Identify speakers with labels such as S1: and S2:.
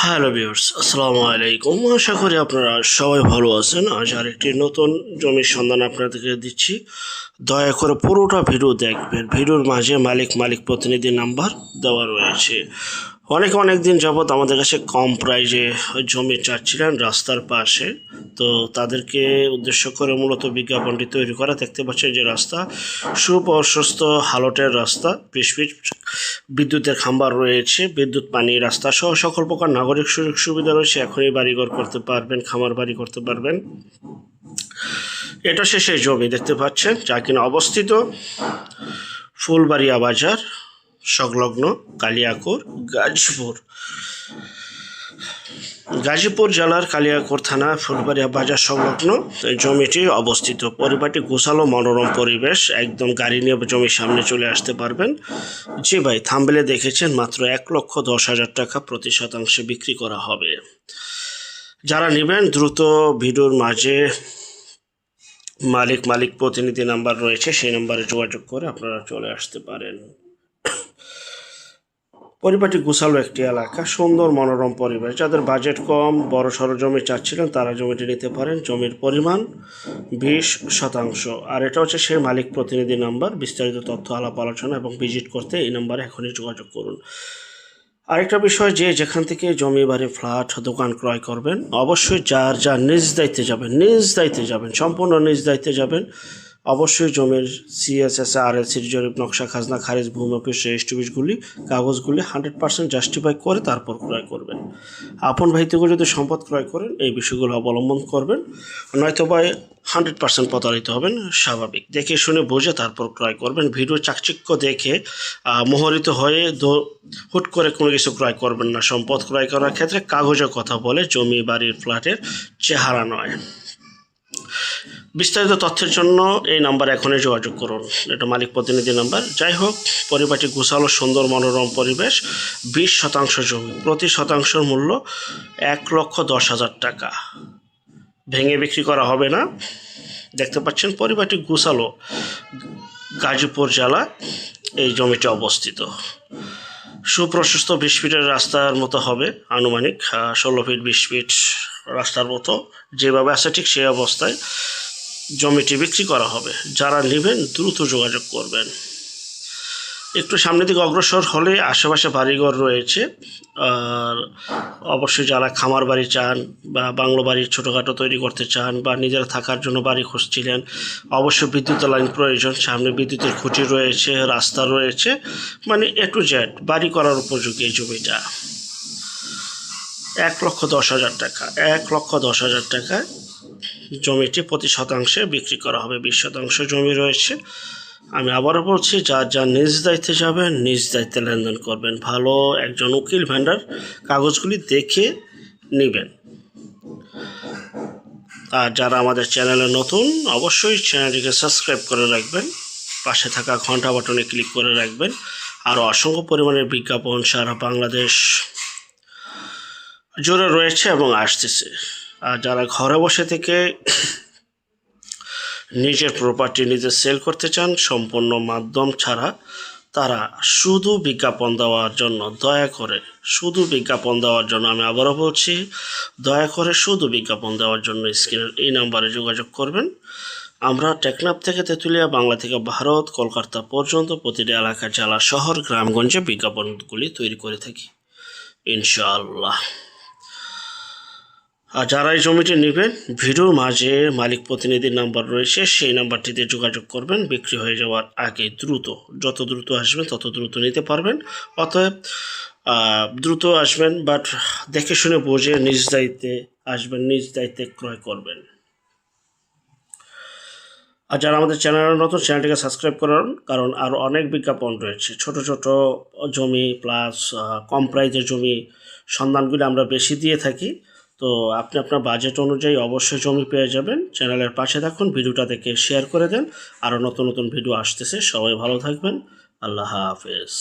S1: Hello viewers, আসসালামু আলাইকুম। আশা করি আপনারা সবাই ভালো আছেন। আজ আরেকটি নতুন জমির সন্ধান আপনাদেরকে দিচ্ছি। দয়া করে পুরোটা ভিডিও দেখবেন। ভিডিওর মাঝে মালিক প্রতিনিধি নাম্বার দেওয়া রয়েছে। অনেক দিন যাবৎ আমাদের কাছে কম প্রাইজে জমি চাচ্ছিলেন রাস্তার পাশে, তো তাদেরকে উদ্দেশ্য করে মূলত বিজ্ঞাপনটি তৈরি করা। দেখতে পাচ্ছেন যে রাস্তা সুপ্রশস্ত হালটের রাস্তা, বিদ্যুতের খাম্বার রয়েছে, বিদ্যুৎ, পানি, রাস্তা সহ সকল প্রকার নাগরিক সুযোগ সুবিধা রয়েছে। এখনই বাড়িঘর করতে পারবেন, খামার বাড়ি করতে পারবেন। এটা সেই জমি দেখতে পাচ্ছেন যা কিনা অবস্থিত ফুলবাড়িয়া বাজার সংলগ্ন কালিয়াকৈর, গাজীপুর জেলার কালিয়াকৈর থানা ফুলবাড়িয়া বাজার সংলগ্ন জমিটি অবস্থিত। পরিবারটি গোছালো, মনোরম পরিবেশ, একদম গাড়ি নিয়ে জমির সামনে চলে আসতে পারবেন। জি ভাই, থাম্বনেলে দেখেছেন মাত্র 1,10,000 টাকা প্রতি শতাংশে বিক্রি করা হবে। যারা নেবেন দ্রুত ভিডিওর মাঝে মালিক প্রতিনিধি নাম্বার রয়েছে, সেই নাম্বারে যোগাযোগ করে আপনারা চলে আসতে পারেন। পরিপাটি গোছালো একটি এলাকা, সুন্দর মনোরম পরিবেশ। যাদের বাজেট কম, বড় সড়ো জমি চাচ্ছিলেন তারা জমিটি নিতে পারেন। জমির পরিমাণ 20%। আর এটা হচ্ছে সেই মালিক প্রতিনিধি নাম্বার। বিস্তারিত তথ্য, আলাপ আলোচনা এবং ভিজিট করতে এই নাম্বারে এখনই যোগাযোগ করুন। আরেকটা বিষয়, যে যেখান থেকে জমি, বাড়ি, ফ্ল্যাট, দোকান ক্রয় করবেন অবশ্যই যার নিজ দায়িত্বে যাবেন, সম্পূর্ণ নিজ দায়িত্বে যাবেন। অবশ্যই জমির CSS, RLCর জরিপ, নকশা, খাজনা খারিজ, ভূমি অফিস রেজিস্ট্রিগুলি, কাগজগুলি 100% জাস্টিফাই করে তারপর ক্রয় করবেন। আপন ভাই থেকে যদি সম্পদ ক্রয় করেন এই বিষয়গুলো অবলম্বন করবেন, নয়তো বা 100% প্রতারিত হবেন। স্বাভাবিক, দেখে শুনে বুঝে তারপর ক্রয় করবেন। ভিডিও চাকচিক্য দেখে মোহরিত হয়ে হুট করে কোনো কিছু ক্রয় করবেন না। সম্পদ ক্রয় করার ক্ষেত্রে কাগজে কথা বলে, জমি, বাড়ির, ফ্ল্যাটের চেহারা নয়। বিস্তারিত তথ্যের জন্য এই নাম্বার এখনই যোগাযোগ করুন। এটা মালিক প্রতিনিধি নাম্বার। যাই হোক, পরিবারটি গোছালো, সুন্দর মনোরম পরিবেশ, 20% জমি, প্রতি শতাংশের মূল্য 1,10,000 টাকা। ভেঙে বিক্রি করা হবে না। দেখতে পাচ্ছেন পরিবারটি গোছালো, গাজীপুর জেলা এই জমিটি অবস্থিত। সুপ্রশস্ত 20 ফিটের রাস্তার মতো হবে, আনুমানিক 16 ফিট 20 ফিট রাস্তার মতো যেভাবে আছে ঠিক সেই অবস্থায় জমিটি বিক্রি করা হবে। যারা নেবেন দ্রুত যোগাযোগ করবেন। একটু সামনের দিকে অগ্রসর হলে আশেপাশে বাড়িঘর রয়েছে। আর অবশ্যই যারা খামার বাড়ি চান বা বাংলো বাড়ি ছোটোখাটো তৈরি করতে চান বা নিজেরা থাকার জন্য বাড়ি খুঁজছিলেন, অবশ্যই বিদ্যুতের লাইন প্রয়োজন। সামনে বিদ্যুতের খুঁটি রয়েছে, রাস্তা রয়েছে, মানে A to Z বাড়ি করার উপযোগী এই জমিটা। 1,10,000 টাকা, 1,10,000 টাকায় জমিটি প্রতি শতাংশে বিক্রি করা হবে। 20% জমি রয়েছে। আমি আবারও বলছি, যার নিজ দায়িত্বে যাবেন, নিজ দায়িত্বে লেনদেন করবেন। ভালো একজন উকিল ভেন্ডার কাগজগুলি দেখে নেবেন। আর যারা আমাদের চ্যানেলে নতুন, অবশ্যই চ্যানেলটিকে সাবস্ক্রাইব করে রাখবেন, পাশে থাকা ঘন্টা বাটনে ক্লিক করে রাখবেন। আরও অসংখ্য পরিমাণের বিজ্ঞাপন সারা বাংলাদেশ জুড়ে রয়েছে এবং আসতেছে। আর যারা ঘরে বসে থেকে নিজের প্রপার্টি নিজে সেল করতে চান সম্পূর্ণ মাধ্যম ছাড়া, তারা শুধু বিজ্ঞাপন দেওয়ার জন্য আমি আবারও বলছি, দয়া করে শুধু বিজ্ঞাপন দেওয়ার জন্য স্ক্রিনের এই নাম্বারে যোগাযোগ করবেন। আমরা টেকনাফ থেকে তেঁতুলিয়া, বাংলা থেকে ভারত, কলকাতা পর্যন্ত প্রতিটি এলাকা, জেলা, শহর, গ্রামগঞ্জে বিজ্ঞাপনগুলি তৈরি করে থাকি ইনশাআল্লাহ। আর যারা এই জমিটি নেবেন ভিডিওর মাঝে মালিক প্রতিনিধির নাম্বার রয়েছে, সেই নাম্বারটিতে যোগাযোগ করবেন। বিক্রি হয়ে যাওয়ার আগে যত দ্রুত আসবেন তত দ্রুত নিতে পারবেন। অতএব দ্রুত আসবেন, বাট দেখে শুনে বুঝে নিজ দায়িত্বে আসবেন, নিজ দায়িত্বে ক্রয় করবেন। আর যারা আমাদের চ্যানেলের নতুন, চ্যানেলটিকে সাবস্ক্রাইব করুন, কারণ আরও অনেক বিজ্ঞাপন রয়েছে। ছোট জমি প্লাস কম প্রাইজের জমি সন্ধানগুলি আমরা বেশি দিয়ে থাকি। তো আপনি আপনার বাজেট অনুযায়ী অবশ্যই জমি পেয়ে যাবেন। চ্যানেলের পাশে থাকুন, ভিডিওটা দেখে শেয়ার করে দেন। আরও নতুন ভিডিও আসতেছে। সবাই ভালো থাকবেন। আল্লাহ হাফেজ।